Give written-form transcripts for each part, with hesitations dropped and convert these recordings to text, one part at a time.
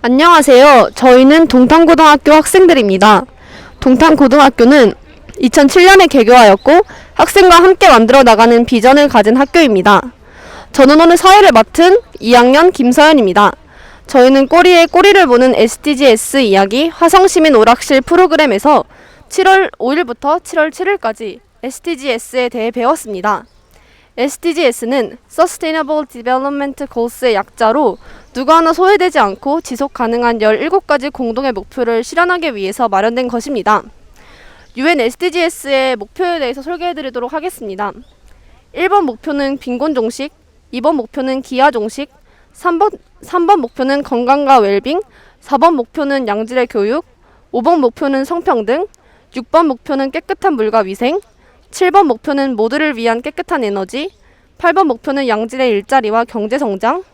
안녕하세요. 저희는 동탄고등학교 학생들입니다. 동탄고등학교는 2007년에 개교하였고 학생과 함께 만들어 나가는 비전을 가진 학교입니다. 저는 오늘 사회를 맡은 2학년 김서연입니다. 저희는 꼬리에 꼬리를 무는 SDGs 이야기 화성시민 오락실 프로그램에서 7월 5일부터 7월 7일까지 SDGs에 대해 배웠습니다. SDGs는 Sustainable Development Goals의 약자로 누구 하나 소외되지 않고 지속 가능한 17가지 공동의 목표를 실현하기 위해서 마련된 것입니다. UN SDGs의 목표에 대해서 소개해 드리도록 하겠습니다. 1번 목표는 빈곤 종식, 2번 목표는 기아 종식, 3번 목표는 건강과 웰빙, 4번 목표는 양질의 교육, 5번 목표는 성평등, 6번 목표는 깨끗한 물과 위생, 7번 목표는 모두를 위한 깨끗한 에너지, 8번 목표는 양질의 일자리와 경제성장,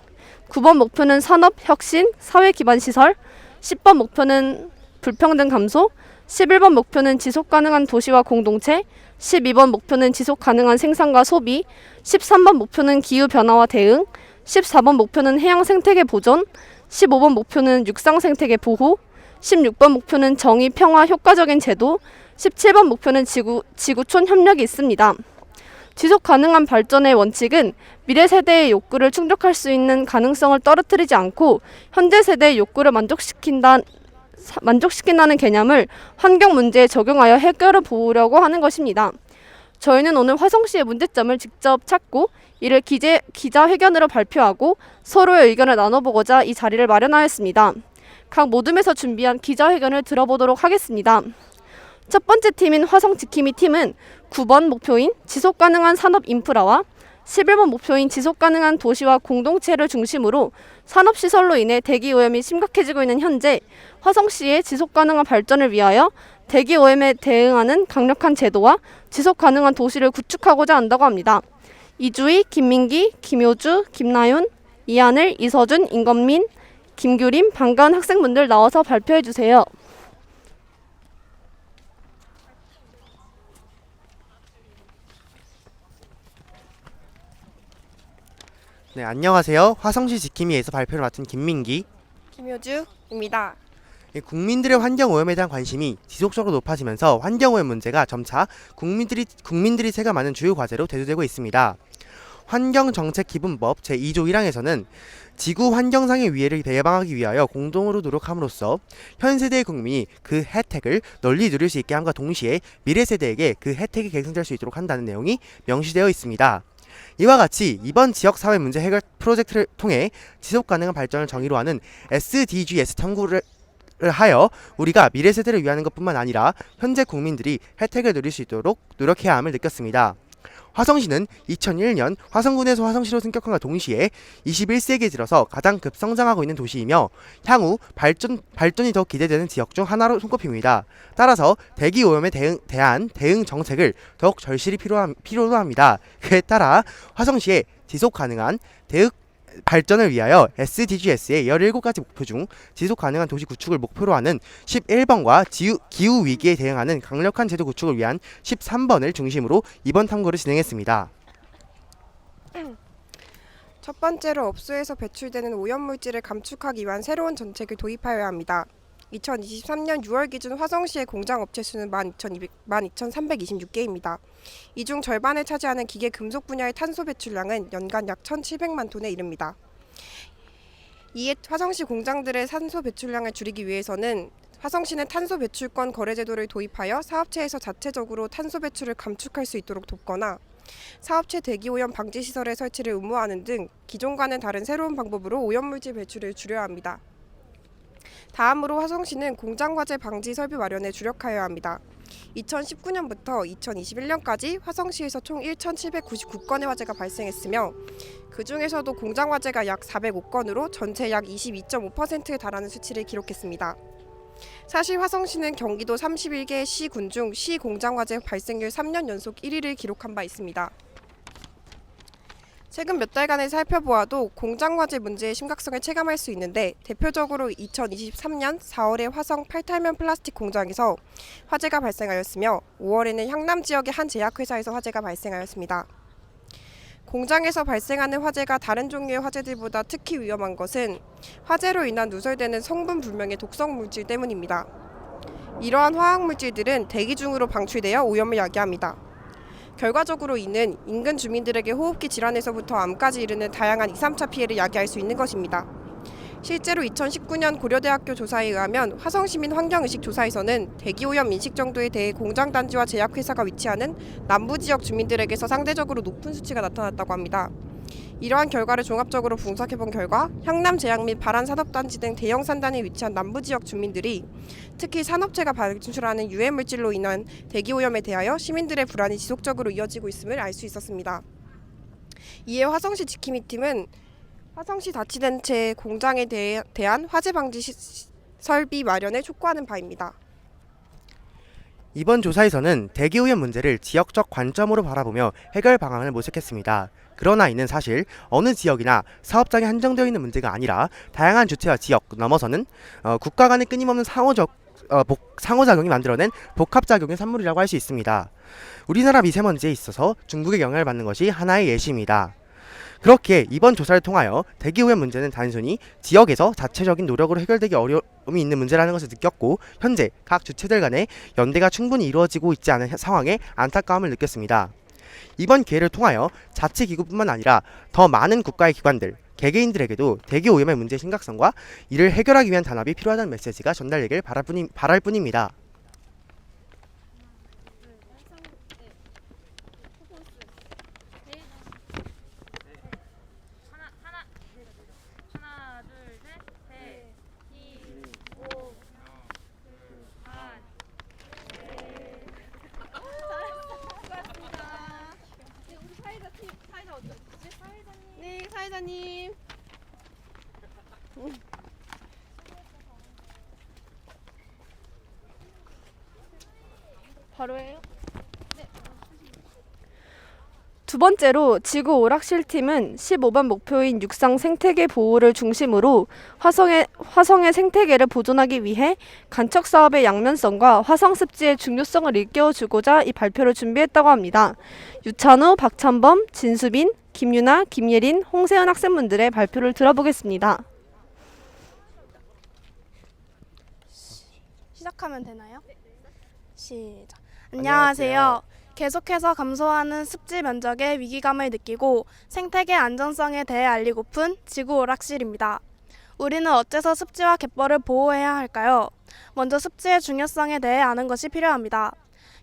9번 목표는 산업, 혁신, 사회 기반 시설, 10번 목표는 불평등 감소, 11번 목표는 지속 가능한 도시와 공동체, 12번 목표는 지속 가능한 생산과 소비, 13번 목표는 기후 변화와 대응, 14번 목표는 해양 생태계 보존, 15번 목표는 육상 생태계 보호, 16번 목표는 정의, 평화, 효과적인 제도, 17번 목표는 지구촌 협력이 있습니다. 지속 가능한 발전의 원칙은 미래 세대의 욕구를 충족할 수 있는 가능성을 떨어뜨리지 않고 현재 세대의 욕구를 만족시킨다는 개념을 환경 문제에 적용하여 해결을 보려고 하는 것입니다. 저희는 오늘 화성시의 문제점을 직접 찾고 이를 기자회견으로 발표하고 서로의 의견을 나눠보고자 이 자리를 마련하였습니다. 각 모둠에서 준비한 기자회견을 들어보도록 하겠습니다. 첫 번째 팀인 화성지킴이 팀은 9번 목표인 지속가능한 산업 인프라와 11번 목표인 지속가능한 도시와 공동체를 중심으로 산업시설로 인해 대기오염이 심각해지고 있는 현재 화성시의 지속가능한 발전을 위하여 대기오염에 대응하는 강력한 제도와 지속가능한 도시를 구축하고자 한다고 합니다. 이주희, 김민기, 김효주, 김나윤, 이하늘, 이서준, 임건민, 김규림, 반가운 학생분들 나와서 발표해주세요. 네, 안녕하세요. 화성시 지킴이에서 발표를 맡은 김민기. 김효주입니다. 국민들의 환경오염에 대한 관심이 지속적으로 높아지면서 환경오염 문제가 점차 국민들이 체감하는 주요 과제로 대두되고 있습니다. 환경정책기본법 제2조 1항에서는 지구 환경상의 위해를 예방하기 위하여 공동으로 노력함으로써 현 세대의 국민이 그 혜택을 널리 누릴 수 있게 함과 동시에 미래 세대에게 그 혜택이 계승될 수 있도록 한다는 내용이 명시되어 있습니다. 이와 같이 이번 지역 사회 문제 해결 프로젝트를 통해 지속 가능한 발전을 정의로 하는 SDGs 탐구를 하여 우리가 미래 세대를 위하는 것뿐만 아니라 현재 국민들이 혜택을 누릴 수 있도록 노력해야 함을 느꼈습니다. 화성시는 2001년 화성군에서 화성시로 승격함과 동시에 21세기에 들어서 가장 급성장하고 있는 도시이며 향후 발전이 더 기대되는 지역 중 하나로 손꼽힙니다. 따라서 대기오염에 대한 대응 정책을 더욱 절실히 필요로 합니다. 그에 따라 화성시의 지속가능한 발전을 위하여 SDGs의 17가지 목표 중 지속가능한 도시 구축을 목표로 하는 11번과 기후위기에 대응하는 강력한 제도 구축을 위한 13번을 중심으로 이번 탐구를 진행했습니다. 첫 번째로 업소에서 배출되는 오염물질을 감축하기 위한 새로운 정책을 도입하여야 합니다. 2023년 6월 기준 화성시의 공장업체 수는 12,326개입니다. 이 중 절반을 차지하는 기계 금속 분야의 탄소 배출량은 연간 약 1,700만 톤에 이릅니다. 이에 화성시 공장들의 탄소 배출량을 줄이기 위해서는 화성시는 탄소 배출권 거래 제도를 도입하여 사업체에서 자체적으로 탄소 배출을 감축할 수 있도록 돕거나 사업체 대기오염 방지 시설의 설치를 의무화하는 등 기존과는 다른 새로운 방법으로 오염물질 배출을 줄여야 합니다. 다음으로 화성시는 공장과제 방지 설비 마련에 주력하여야 합니다. 2019년부터 2021년까지 화성시에서 총 1,799건의 화재가 발생했으며 그 중에서도 공장 화재가 약 405건으로 전체 약 22.5%에 달하는 수치를 기록했습니다. 사실 화성시는 경기도 31개 시군 중 시공장 화재 발생률 3년 연속 1위를 기록한 바 있습니다. 최근 몇 달간을 살펴보아도 공장 화재 문제의 심각성을 체감할 수 있는데 대표적으로 2023년 4월에 화성 팔탈면 플라스틱 공장에서 화재가 발생하였으며 5월에는 향남 지역의 한 제약회사에서 화재가 발생하였습니다. 공장에서 발생하는 화재가 다른 종류의 화재들보다 특히 위험한 것은 화재로 인한 누설되는 성분 불명의 독성 물질 때문입니다. 이러한 화학 물질들은 대기 중으로 방출되어 오염을 야기합니다. 결과적으로 이는 인근 주민들에게 호흡기 질환에서부터 암까지 이르는 다양한 2, 3차 피해를 야기할 수 있는 것입니다. 실제로 2019년 고려대학교 조사에 의하면 화성시민 환경의식 조사에서는 대기오염 인식 정도에 대해 공장단지와 제약회사가 위치하는 남부지역 주민들에게서 상대적으로 높은 수치가 나타났다고 합니다. 이러한 결과를 종합적으로 분석해본 결과 향남제약 및 발안산업단지 등 대형 산단에 위치한 남부지역 주민들이 특히 산업체가 방출하는 유해물질로 인한 대기오염에 대하여 시민들의 불안이 지속적으로 이어지고 있음을 알 수 있었습니다. 이에 화성시 지킴이팀은 화성시 자치단체 공장에 대한 화재 방지 설비 마련을 촉구하는 바입니다. 이번 조사에서는 대기오염 문제를 지역적 관점으로 바라보며 해결 방안을 모색했습니다. 그러나 이는 사실 어느 지역이나 사업장에 한정되어 있는 문제가 아니라 다양한 주체와 지역 넘어서는 국가 간의 끊임없는 상호작용이 만들어낸 복합작용의 산물이라고 할 수 있습니다. 우리나라 미세먼지에 있어서 중국의 영향을 받는 것이 하나의 예시입니다. 그렇게 이번 조사를 통하여 대기오염 문제는 단순히 지역에서 자체적인 노력으로 해결되기 어려움이 있는 문제라는 것을 느꼈고, 현재 각 주체들 간의 연대가 충분히 이루어지고 있지 않은 상황에 안타까움을 느꼈습니다. 이번 기회를 통하여 자치기구뿐만 아니라 더 많은 국가의 기관들, 개개인들에게도 대기오염의 문제의 심각성과 이를 해결하기 위한 단합이 필요하다는 메시지가 전달되길 바랄 뿐입니다. 네, 사회자님. 바로 해요? 두 번째로 지구 오락실팀은 15번 목표인 육상 생태계 보호를 중심으로 화성의 생태계를 보존하기 위해 간척 사업의 양면성과 화성 습지의 중요성을 일깨워주고자 이 발표를 준비했다고 합니다. 유찬우, 박찬범, 진수빈, 김유나, 김예린, 홍세연 학생분들의 발표를 들어보겠습니다. 시작하면 되나요? 시작. 안녕하세요. 계속해서 감소하는 습지 면적의 위기감을 느끼고 생태계 안전성에 대해 알리고픈 지구 오락실입니다. 우리는 어째서 습지와 갯벌을 보호해야 할까요? 먼저 습지의 중요성에 대해 아는 것이 필요합니다.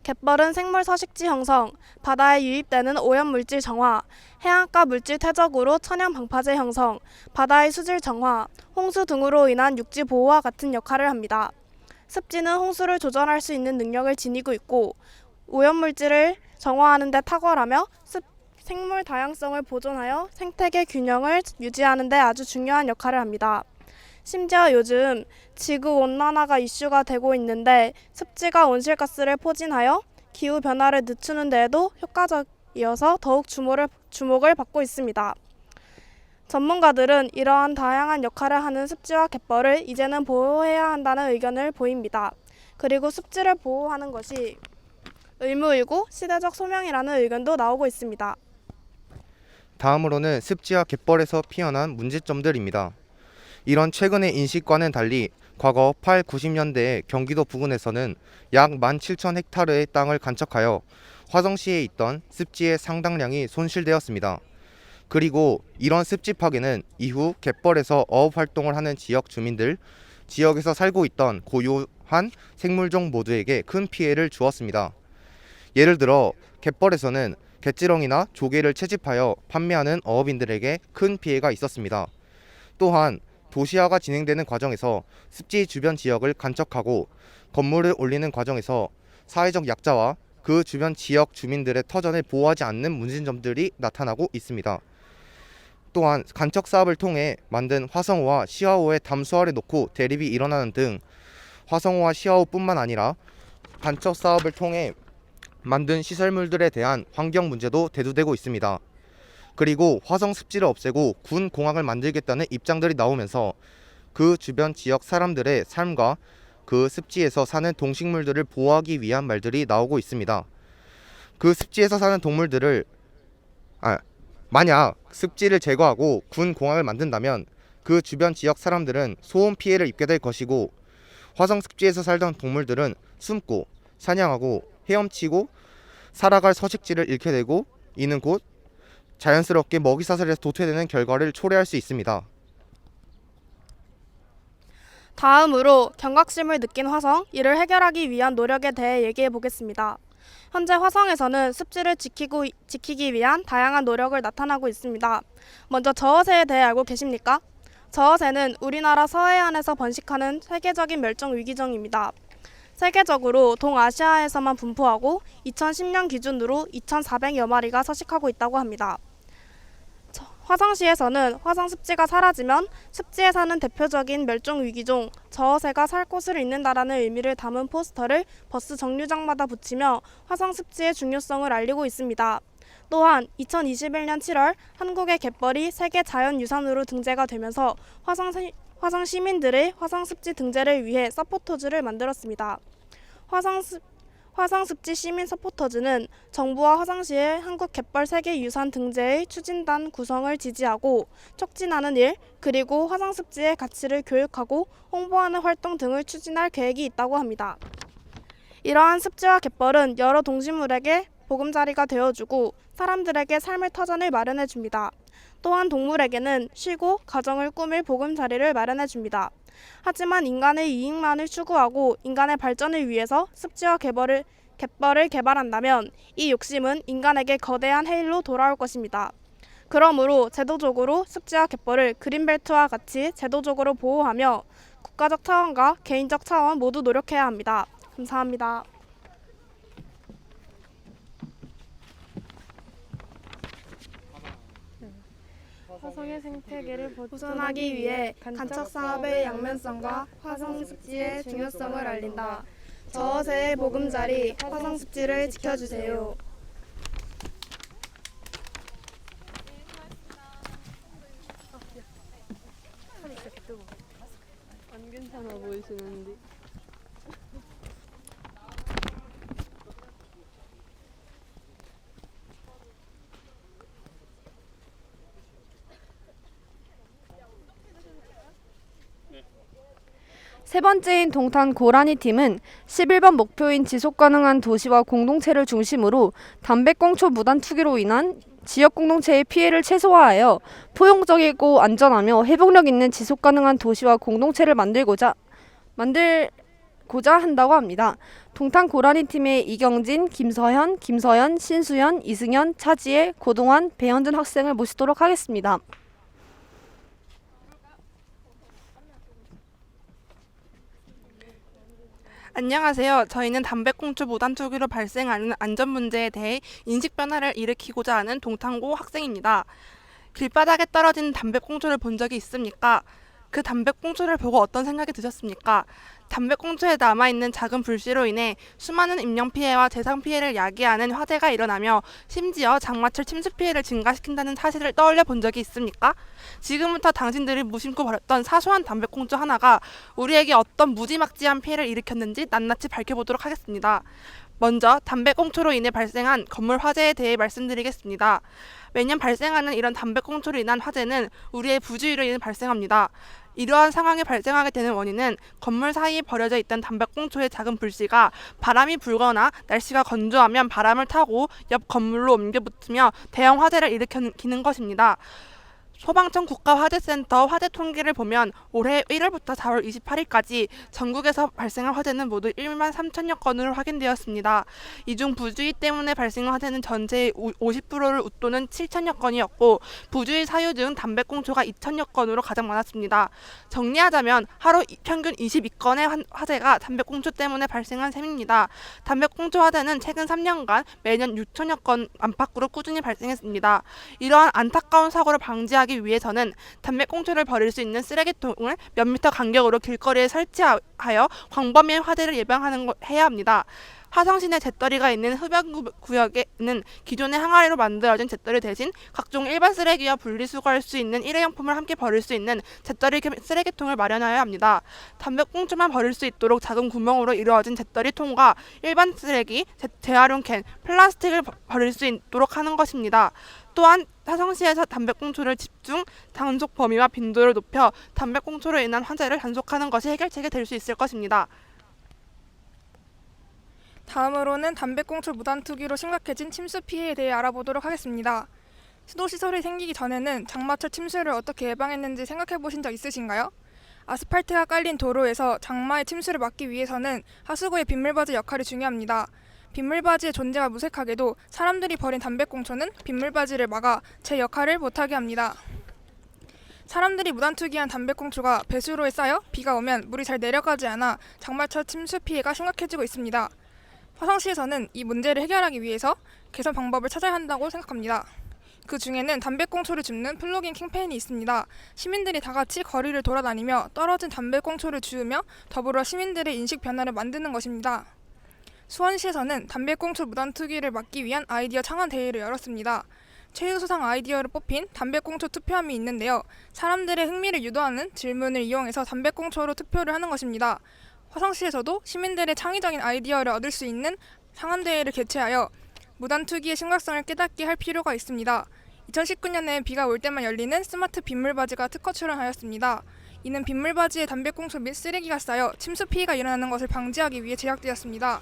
갯벌은 생물 서식지 형성, 바다에 유입되는 오염물질 정화, 해안가 물질 퇴적으로 천연 방파제 형성, 바다의 수질 정화, 홍수 등으로 인한 육지 보호와 같은 역할을 합니다. 습지는 홍수를 조절할 수 있는 능력을 지니고 있고 오염물질을 정화하는 데 탁월하며 생물 다양성을 보존하여 생태계 균형을 유지하는 데 아주 중요한 역할을 합니다. 심지어 요즘 지구온난화가 이슈가 되고 있는데 습지가 온실가스를 포진하여 기후변화를 늦추는 데에도 효과적이어서 더욱 주목을 받고 있습니다. 전문가들은 이러한 다양한 역할을 하는 습지와 갯벌을 이제는 보호해야 한다는 의견을 보입니다. 그리고 습지를 보호하는 것이 의무이고 시대적 소명이라는 의견도 나오고 있습니다. 다음으로는 습지와 갯벌에서 피어난 문제점들입니다. 이런 최근의 인식과는 달리 과거 8, 90년대에 경기도 부근에서는 약 17,000헥타르의 땅을 간척하여 화성시에 있던 습지의 상당량이 손실되었습니다. 그리고 이런 습지 파괴는 이후 갯벌에서 어업 활동을 하는 지역 주민들, 지역에서 살고 있던 고유한 생물종 모두에게 큰 피해를 주었습니다. 예를 들어 갯벌에서는 갯지렁이나 조개를 채집하여 판매하는 어업인들에게 큰 피해가 있었습니다. 또한 도시화가 진행되는 과정에서 습지 주변 지역을 간척하고 건물을 올리는 과정에서 사회적 약자와 그 주변 지역 주민들의 터전을 보호하지 않는 문제점들이 나타나고 있습니다. 또한 간척 사업을 통해 만든 화성호와 시화호의 담수화를 놓고 대립이 일어나는 등 화성호와 시화호뿐만 아니라 간척 사업을 통해 만든 시설물들에 대한 환경 문제도 대두되고 있습니다. 그리고 화성 습지를 없애고 군 공항을 만들겠다는 입장들이 나오면서 그 주변 지역 사람들의 삶과 그 습지에서 사는 동식물들을 보호하기 위한 말들이 나오고 있습니다. 그 습지에서 사는 동물들을 만약 습지를 제거하고 군 공항을 만든다면 그 주변 지역 사람들은 소음 피해를 입게 될 것이고, 화성 습지에서 살던 동물들은 숨고 사냥하고 헤엄치고 살아갈 서식지를 잃게 되고, 이는 곧 자연스럽게 먹이사슬에서 도태되는 결과를 초래할 수 있습니다. 다음으로 경각심을 느낀 화성, 이를 해결하기 위한 노력에 대해 얘기해 보겠습니다. 현재 화성에서는 습지를 지키기 위한 다양한 노력을 나타나고 있습니다. 먼저 저어새에 대해 알고 계십니까? 저어새는 우리나라 서해안에서 번식하는 세계적인 멸종 위기종입니다. 세계적으로 동아시아에서만 분포하고 2010년 기준으로 2,400여 마리가 서식하고 있다고 합니다. 화성시에서는 화성 습지가 사라지면 습지에 사는 대표적인 멸종 위기종 저어새가 살 곳을 잃는다라는 의미를 담은 포스터를 버스 정류장마다 붙이며 화성 습지의 중요성을 알리고 있습니다. 또한 2021년 7월 한국의 갯벌이 세계 자연유산으로 등재가 되면서 화성 시민들의 화성 습지 등재를 위해 서포터즈를 만들었습니다. 화성습지 시민 서포터즈는 정부와 화성시의 한국 갯벌 세계유산 등재의 추진단 구성을 지지하고 촉진하는 일, 그리고 화성습지의 가치를 교육하고 홍보하는 활동 등을 추진할 계획이 있다고 합니다. 이러한 습지와 갯벌은 여러 동식물에게 보금자리가 되어주고 사람들에게 삶의 터전을 마련해줍니다. 또한 동물에게는 쉬고 가정을 꾸밀 보금자리를 마련해줍니다. 하지만 인간의 이익만을 추구하고 인간의 발전을 위해서 습지와 갯벌을 개발한다면 이 욕심은 인간에게 거대한 해일로 돌아올 것입니다. 그러므로 제도적으로 습지와 갯벌을 그린벨트와 같이 제도적으로 보호하며 국가적 차원과 개인적 차원 모두 노력해야 합니다. 감사합니다. 화성의 생태계를 보존하기 위해 간척 사업의 양면성과 화성 습지의 중요성을 알린다. 저어새의 보금자리 화성 습지를 지켜주세요. 안 괜찮아 보이시는데. 세 번째인 동탄 고라니 팀은 11번 목표인 지속가능한 도시와 공동체를 중심으로 담배꽁초 무단 투기로 인한 지역 공동체의 피해를 최소화하여 포용적이고 안전하며 회복력 있는 지속가능한 도시와 공동체를 만들고자 한다고 합니다. 동탄 고라니 팀의 이경진, 김서현, 신수연, 이승현, 차지혜, 고동환, 배현준 학생을 모시도록 하겠습니다. 안녕하세요. 저희는 담배꽁초 무단 투기로 발생하는 안전 문제에 대해 인식 변화를 일으키고자 하는 동탄고 학생입니다. 길바닥에 떨어진 담배꽁초를 본 적이 있습니까? 그 담배꽁초를 보고 어떤 생각이 드셨습니까? 담배꽁초에 남아있는 작은 불씨로 인해 수많은 인명피해와 재산피해를 야기하는 화재가 일어나며 심지어 장마철 침수 피해를 증가시킨다는 사실을 떠올려 본 적이 있습니까? 지금부터 당신들이 무심코 버렸던 사소한 담배꽁초 하나가 우리에게 어떤 무지막지한 피해를 일으켰는지 낱낱이 밝혀보도록 하겠습니다. 먼저 담배꽁초로 인해 발생한 건물 화재에 대해 말씀드리겠습니다. 매년 발생하는 이런 담배꽁초로 인한 화재는 우리의 부주의로 인해 발생합니다. 이러한 상황이 발생하게 되는 원인은 건물 사이에 버려져 있던 담배꽁초의 작은 불씨가 바람이 불거나 날씨가 건조하면 바람을 타고 옆 건물로 옮겨 붙으며 대형 화재를 일으키는 것입니다. 소방청 국가화재센터 화재 통계를 보면 올해 1월부터 4월 28일까지 전국에서 발생한 화재는 모두 1만 3천여 건으로 확인되었습니다. 이 중 부주의 때문에 발생한 화재는 전체의 50%를 웃도는 7천여 건이었고 부주의 사유 중 담배꽁초가 2천여 건으로 가장 많았습니다. 정리하자면 하루 평균 22건의 화재가 담배꽁초 때문에 발생한 셈입니다. 담배꽁초 화재는 최근 3년간 매년 6천여 건 안팎으로 꾸준히 발생했습니다. 이러한 안타까운 사고를 방지하기 위해서는 담배꽁초를 버릴 수 있는 쓰레기통을 몇 미터 간격으로 길거리에 설치하여 광범위한 화재를 해야 합니다. 화성시 내 잿더리가 있는 흡연구역에는 기존의 항아리로 만들어진 잿더리 대신 각종 일반 쓰레기와 분리수거할 수 있는 일회용품을 함께 버릴 수 있는 잿더리 쓰레기통을 마련하여야 합니다. 담배꽁초만 버릴 수 있도록 작은 구멍으로 이루어진 잿더리통과 일반 쓰레기, 재활용 캔, 플라스틱을 버릴 수 있도록 하는 것입니다. 또한 화성시에서 담배꽁초를 집중, 단속 범위와 빈도를 높여 담배꽁초로 인한 화재를 단속하는 것이 해결책이 될 수 있을 것입니다. 다음으로는 담배꽁초 무단 투기로 심각해진 침수 피해에 대해 알아보도록 하겠습니다. 수도시설이 생기기 전에는 장마철 침수를 어떻게 예방했는지 생각해 보신 적 있으신가요? 아스팔트가 깔린 도로에서 장마의 침수를 막기 위해서는 하수구의 빗물바지 역할이 중요합니다. 빗물바지의 존재가 무색하게도 사람들이 버린 담배꽁초는 빗물바지를 막아 제 역할을 못하게 합니다. 사람들이 무단 투기한 담배꽁초가 배수로에 쌓여 비가 오면 물이 잘 내려가지 않아 장마철 침수 피해가 심각해지고 있습니다. 화성시에서는 이 문제를 해결하기 위해서 개선 방법을 찾아야 한다고 생각합니다. 그 중에는 담배꽁초를 줍는 플로깅 캠페인이 있습니다. 시민들이 다 같이 거리를 돌아다니며 떨어진 담배꽁초를 주우며 더불어 시민들의 인식 변화를 만드는 것입니다. 수원시에서는 담배꽁초 무단 투기를 막기 위한 아이디어 창안 대회를 열었습니다. 최우수상 아이디어를 뽑힌 담배꽁초 투표함이 있는데요. 사람들의 흥미를 유도하는 질문을 이용해서 담배꽁초로 투표를 하는 것입니다. 화성시에서도 시민들의 창의적인 아이디어를 얻을 수 있는 창안대회를 개최하여 무단 투기의 심각성을 깨닫게 할 필요가 있습니다. 2019년에 비가 올 때만 열리는 스마트 빗물바지가 특허 출원하였습니다. 이는 빗물바지에 담배꽁초 및 쓰레기가 쌓여 침수 피해가 일어나는 것을 방지하기 위해 제작되었습니다.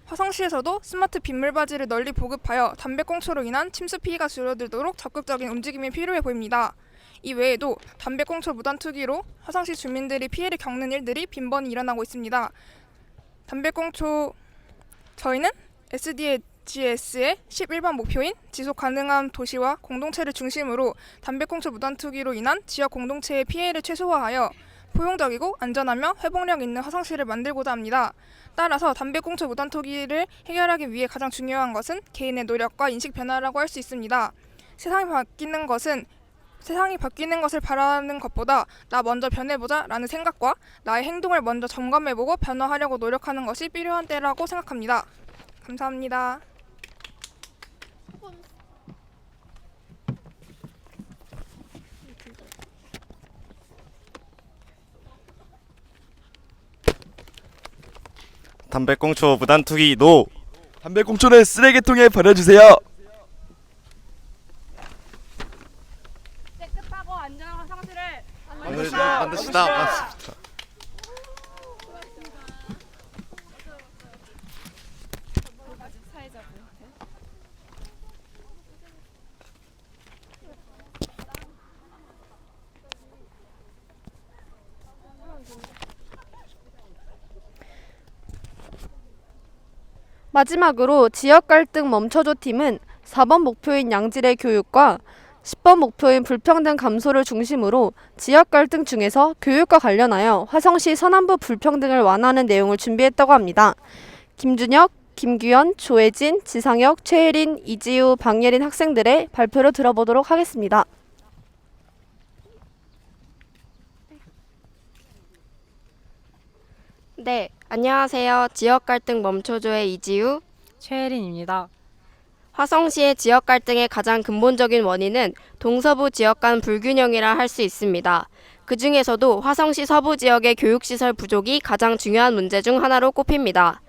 화성시에서도 스마트 빗물바지를 널리 보급하여 담배꽁초로 인한 침수 피해가 줄어들도록 적극적인 움직임이 필요해 보입니다. 이 외에도 담배꽁초 무단 투기로 화성시 주민들이 피해를 겪는 일들이 빈번히 일어나고 있습니다. 저희는 SDGs의 11번 목표인 지속 가능한 도시와 공동체를 중심으로 담배꽁초 무단 투기로 인한 지역 공동체의 피해를 최소화하여 포용적이고 안전하며 회복력 있는 화성시를 만들고자 합니다. 따라서 담배꽁초 무단 투기를 해결하기 위해 가장 중요한 것은 개인의 노력과 인식 변화라고 할 수 있습니다. 세상이 바뀌는 것을 바라는 것보다 나 먼저 변해보자 라는 생각과 나의 행동을 먼저 점검해보고 변화하려고 노력하는 것이 필요한 때라고 생각합니다. 감사합니다. 담배꽁초 무단투기 노! 담배꽁초는 쓰레기통에 버려주세요. 깨끗하고 안전한 화성시를 만드시다. 마지막으로 지역 갈등 멈춰줘 팀은 4번 목표인 양질의 교육과 10번 목표인 불평등 감소를 중심으로 지역 갈등 중에서 교육과 관련하여 화성시 서남부 불평등을 완화하는 내용을 준비했다고 합니다. 김준혁, 김규현, 조혜진, 지상혁, 최혜린, 이지우, 방예린 학생들의 발표를 들어보도록 하겠습니다. 네, 안녕하세요. 지역 갈등 멈춰줘의 이지우, 최혜린입니다. 화성시의 지역 갈등의 가장 근본적인 원인은 동서부 지역 간 불균형이라 할 수 있습니다. 그 중에서도 화성시 서부 지역의 교육시설 부족이 가장 중요한 문제 중 하나로 꼽힙니다.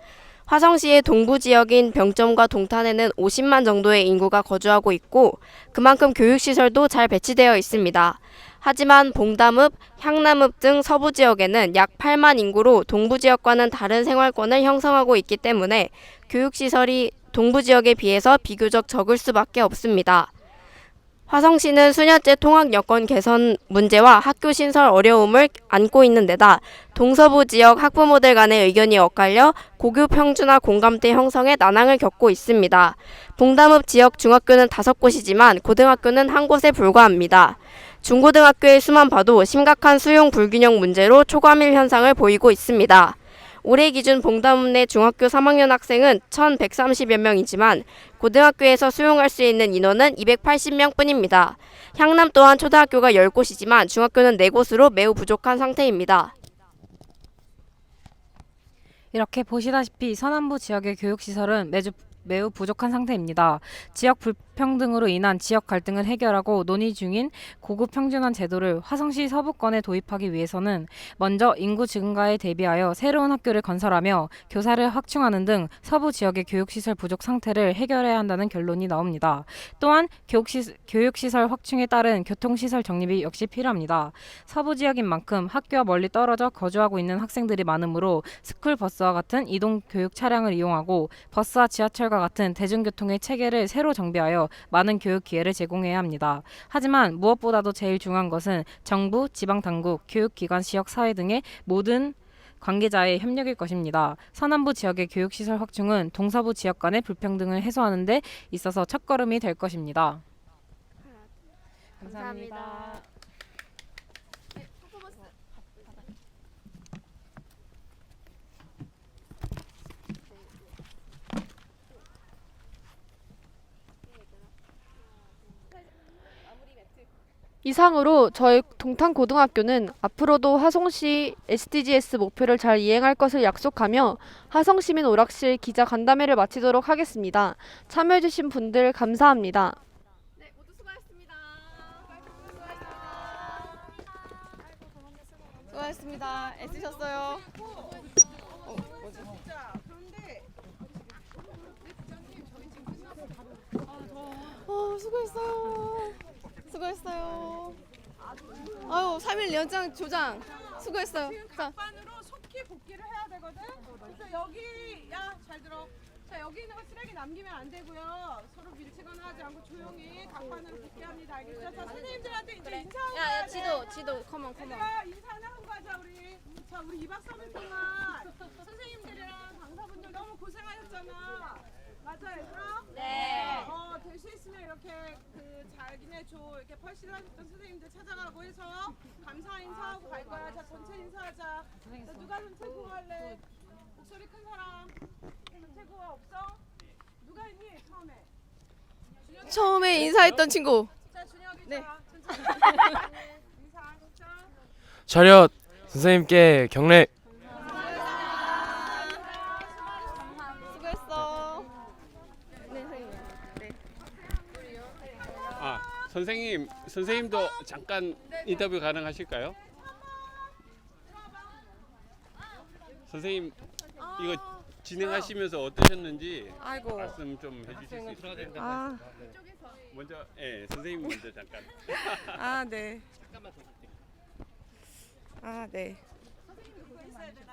화성시의 동부 지역인 병점과 동탄에는 50만 정도의 인구가 거주하고 있고 그만큼 교육시설도 잘 배치되어 있습니다. 하지만 봉담읍, 향남읍 등 서부 지역에는 약 8만 인구로 동부 지역과는 다른 생활권을 형성하고 있기 때문에 교육시설이 동부 지역에 비해서 비교적 적을 수밖에 없습니다. 화성시는 수년째 통학 여건 개선 문제와 학교 신설 어려움을 안고 있는 데다 동서부 지역 학부모들 간의 의견이 엇갈려 고교 평준화 공감대 형성에 난항을 겪고 있습니다. 봉담읍 지역 중학교는 5곳이지만 고등학교는 한 곳에 불과합니다. 중고등학교의 수만 봐도 심각한 수용 불균형 문제로 초과밀 현상을 보이고 있습니다. 올해 기준 봉담읍 내 중학교 3학년 학생은 1,130여 명이지만 고등학교에서 수용할 수 있는 인원은 280명 뿐입니다. 향남 또한 초등학교가 10곳이지만 중학교는 4곳으로 매우 부족한 상태입니다. 이렇게 보시다시피 서남부 지역의 교육시설은 매우 부족한 상태입니다. 지역 불평등으로 인한 지역 갈등을 해결하고 논의 중인 고급 평준화 제도를 화성시 서부권에 도입하기 위해서는 먼저 인구 증가에 대비하여 새로운 학교를 건설하며 교사를 확충하는 등 서부 지역의 교육시설 부족 상태를 해결해야 한다는 결론이 나옵니다. 또한 교육시설 확충에 따른 교통시설 정립이 역시 필요합니다. 서부 지역인 만큼 학교와 멀리 떨어져 거주하고 있는 학생들이 많으므로 스쿨버스와 같은 이동 교육 차량을 이용하고 버스와 지하철과 같은 대중교통의 체계를 새로 정비하여 많은 교육 기회를 제공해야 합니다. 하지만 무엇보다도 제일 중요한 것은 정부, 지방당국, 교육기관, 지역사회 등의 모든 관계자의 협력일 것입니다. 서남부 지역의 교육시설 확충은 동서부 지역 간의 불평등을 해소하는 데 있어서 첫걸음이 될 것입니다. 감사합니다. 이상으로 저희 동탄고등학교는 앞으로도 화성시 SDGs 목표를 잘 이행할 것을 약속하며 화성시민 오락실 기자 간담회를 마치도록 하겠습니다. 참여해주신 분들 감사합니다. 네, 모두 수고하셨습니다. 수고하셨습니다. 애쓰셨어요. 수고했어요. 수고했어요. 아유, 3일 연장 조장 수고했어요. 자, 반으로 속히 복귀를 해야 되거든. 그래서 여기 잘 들어. 자, 여기 있는 거 쓰레기 남기면 안 되고요. 서로 밀치거나 하지 않고 조용히 각반으로 복귀합니다. 알겠죠? 자, 선생님들한테 이제 인사하고 가야 돼. 지도, 컴온. 얘들아, 인사는 하고 가자 우리. 자, 우리 2박 3일 동안 선생님들이랑 강사분들 너무 고생하셨잖아. 맞아, 얘들아? 네. 될 수 있으면 이렇게 자기네 이렇게 펄실하셨던 선생님들 찾아가고 해서 감사 인사하고 갈 거야. 자, 전체 인사하자. 자, 누가 전체고 할래? 목소리 큰 사람. 전체고 없어? 누가 있니? 처음에 인사했던 친구. 자, 준혁이 네. 자, 천천히. 인사. 자. 차렷! 선생님께 경례! 수고했어. 네, 선생님. 네. 선생님도 잠깐 인터뷰 가능하실까요? 선생님 이거 진행하시면서 어떠셨는지 말씀 좀 해주실 수 있어요? 먼저 선생님 먼저 잠깐. 네. 네.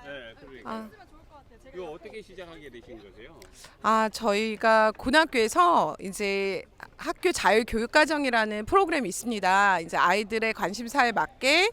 네, 그러니까. 이거 어떻게 시작하게 되신 거세요? 저희가 고등학교에서 이제 학교 자유교육과정이라는 프로그램이 있습니다. 이제 아이들의 관심사에 맞게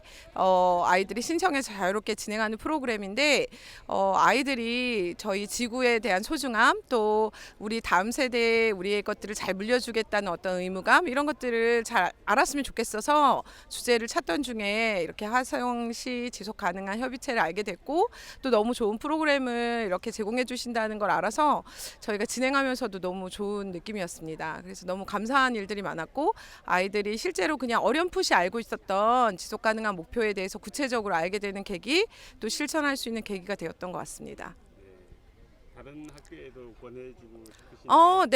아이들이 신청해서 자유롭게 진행하는 프로그램인데 아이들이 저희 지구에 대한 소중함 또 우리 다음 세대에 우리의 것들을 잘 물려주겠다는 어떤 의무감 이런 것들을 잘 알았으면 좋겠어서 주제를 찾던 중에 이렇게 화성시 지속 가능한 협의체를 알게 됐고 또 너무 좋은 프로그램을 이렇게 제공해 주신다는 걸 알아서 저희가 진행하면서도 너무 좋은 느낌이었습니다. 그래서 너무 감사한 일들이 많았고 아이들이 실제로 그냥 어렴풋이 알고 있었던 지속 가능한 목표에 대해서 구체적으로 알게 되는 계기 또 실천할 수 있는 계기가 되었던 것 같습니다. 다른 학교에도 권해주고 싶으신가요?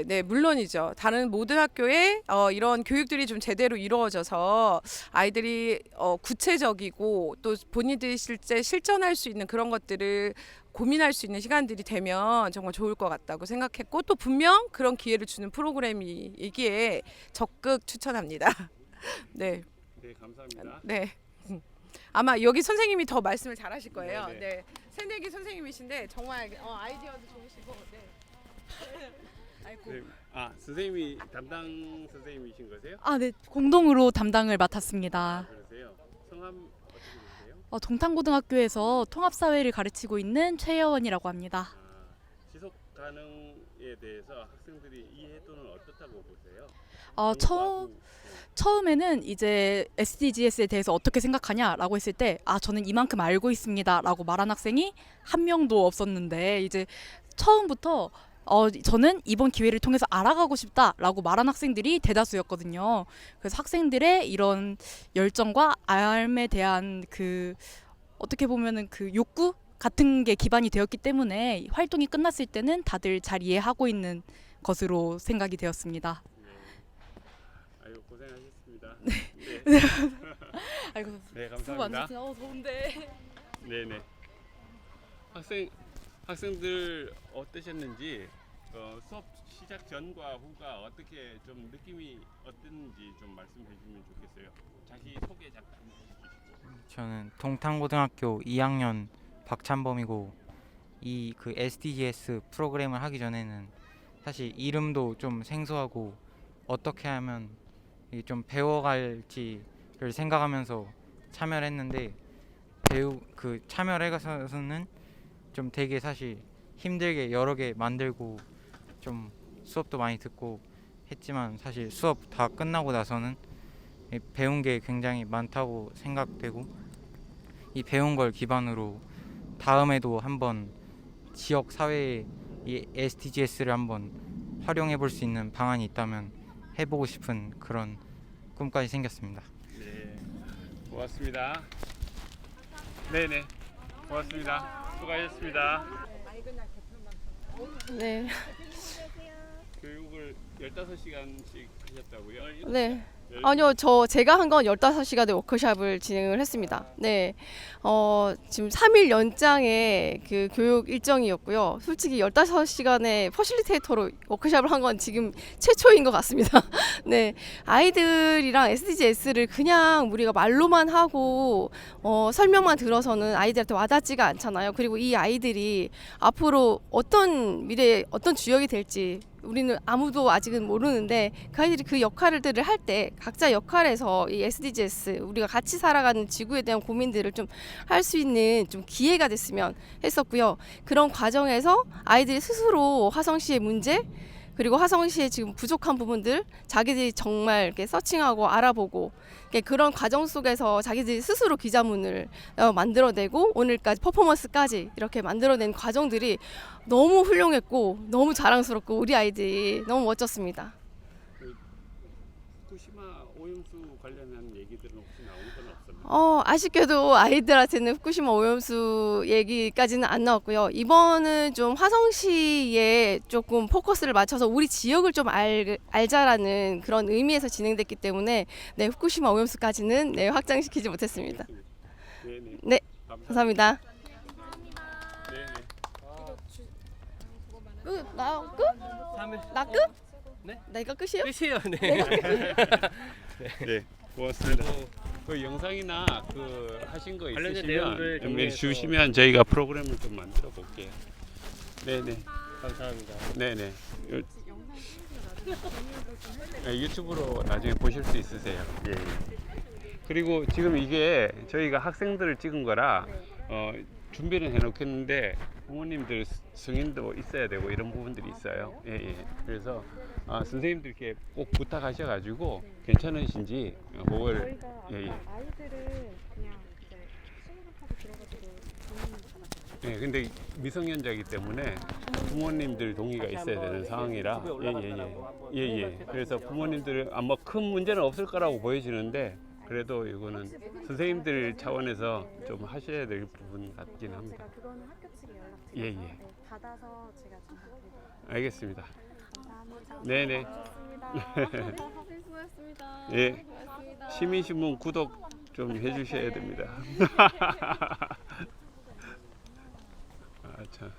네, 물론이죠. 다른 모든 학교에 이런 교육들이 좀 제대로 이루어져서 아이들이 구체적이고 또 본인들이 실제 실천할 수 있는 그런 것들을 고민할 수 있는 시간들이 되면 정말 좋을 것 같다고 생각했고 또 분명 그런 기회를 주는 프로그램이기에 적극 추천합니다. 네. 네, 감사합니다. 네. 아마 여기 선생님이 더 말씀을 잘하실 거예요. 네네. 네. 새내기 선생님이신데 정말 아이디어도 좋으시고. 네. 아이고. 네. 선생님이 담당 선생님이신 거세요? 네, 공동으로 담당을 맡았습니다. 그러세요. 성함 어떻게 되세요? 동탄고등학교에서 통합사회를 가르치고 있는 최여원이라고 합니다. 지속 가능에 대해서 학생들이 이해 또는 어떻다고 보세요? 처음에는 이제 SDGs에 대해서 어떻게 생각하냐라고 했을 때 저는 이만큼 알고 있습니다라고 말한 학생이 한 명도 없었는데 이제 처음부터 저는 이번 기회를 통해서 알아가고 싶다라고 말한 학생들이 대다수였거든요. 그래서 학생들의 이런 열정과 알에 대한 어떻게 보면은 그 욕구 같은 게 기반이 되었기 때문에 활동이 끝났을 때는 다들 잘 이해하고 있는 것으로 생각이 되었습니다. 아유 고생하셨습니다. 네. 아이고, 네 수고 감사합니다. 많으세요. 더운데. 네네. 학생들 어떠셨는지 수업 시작 전과 후가 어떻게 좀 느낌이 어땠는지 좀 말씀해 주면 좋겠어요. 자기 소개 잠깐 해주시고. 저는 동탄고등학교 2학년 박찬범이고 이 그 SDGs 프로그램을 하기 전에는 사실 이름도 좀 생소하고 어떻게 하면 이게 좀 배워갈지를 생각하면서 참여를 했는데 참여를 해가서는 좀 되게 사실 힘들게 여러 개 만들고 좀 수업도 많이 듣고 했지만 사실 수업 다 끝나고 나서는 배운 게 굉장히 많다고 생각되고 이 배운 걸 기반으로 다음에도 한번 지역 사회에 이 SDGs를 한번 활용해 볼 수 있는 방안이 있다면 해보고 싶은 그런 꿈까지 생겼습니다. 네, 고맙습니다. 네네, 고맙습니다. 수고하셨습니다. 네. 교육을 15시간씩 하셨다고요? 네. 아니요, 제가 한 건 15시간의 워크숍을 진행을 했습니다. 네. 지금 3일 연장의 그 교육 일정이었고요. 솔직히 15시간의 퍼실리테이터로 워크숍을 한 건 지금 최초인 것 같습니다. 네. 아이들이랑 SDGs를 그냥 우리가 말로만 하고 설명만 들어서는 아이들한테 와닿지가 않잖아요. 그리고 이 아이들이 앞으로 어떤 미래에 어떤 주역이 될지 우리는 아무도 아직은 모르는데 그 아이들이 그 역할들을 할 때 각자 역할에서 이 SDGs 우리가 같이 살아가는 지구에 대한 고민들을 좀 할 수 있는 좀 기회가 됐으면 했었고요. 그런 과정에서 아이들이 스스로 화성시의 문제 그리고 화성시의 지금 부족한 부분들 자기들이 정말 이렇게 서칭하고 알아보고 그런 과정 속에서 자기들이 스스로 기자문을 만들어내고 오늘까지 퍼포먼스까지 이렇게 만들어낸 과정들이 너무 훌륭했고 너무 자랑스럽고 우리 아이들이 너무 멋졌습니다. 후쿠시마 오염수 관련한 얘기들은 혹시 나온 건 없었나요? 아쉽게도 아이들한테는 후쿠시마 오염수 얘기까지는 안 나왔고요. 이번은 좀 화성시에 조금 포커스를 맞춰서 우리 지역을 좀 알자라는 그런 의미에서 진행됐기 때문에 네, 후쿠시마 오염수까지는 네, 확장시키지 못했습니다. 네네. 네, 감사합니다. 네네. 나 끝? 나 끝? 네? 내가 끝이에요? 끝이에요. 네. 네, 고맙습니다. 그 영상이나 그 하신 거 관련된 내용들 있으시면 정리해서 주시면 저희가 프로그램을 좀 만들어 볼게요. 네네. 감사합니다. 네네. 유튜브로 나중에 보실 수 있으세요. 예. 그리고 지금 이게 저희가 학생들을 찍은 거라 준비는 해놓겠는데 부모님들 승인도 있어야 되고 이런 부분들이 있어요. 예. 그래서 선생님들께 꼭 부탁하셔가지고 괜찮으신지 그걸 아이들은 그냥 이제 수능하고 들어가지고 예, 근데 미성년자이기 때문에 부모님들 동의가 있어야 되는 상황이라 예. 그래서 부모님들 아마 큰 문제는 없을 거라고 보여지는데 그래도 이거는 선생님들 차원에서 좀 하셔야 될 부분 같긴 합니다. 제가 그거는 학교 측에 연락드려서 예. 받아서 제가 좀 알겠습니다. 감사합니다. 네네. 선생님 수고하셨습니다. 예. 고맙습니다. 시민신문 구독 좀 해주셔야 됩니다. 참.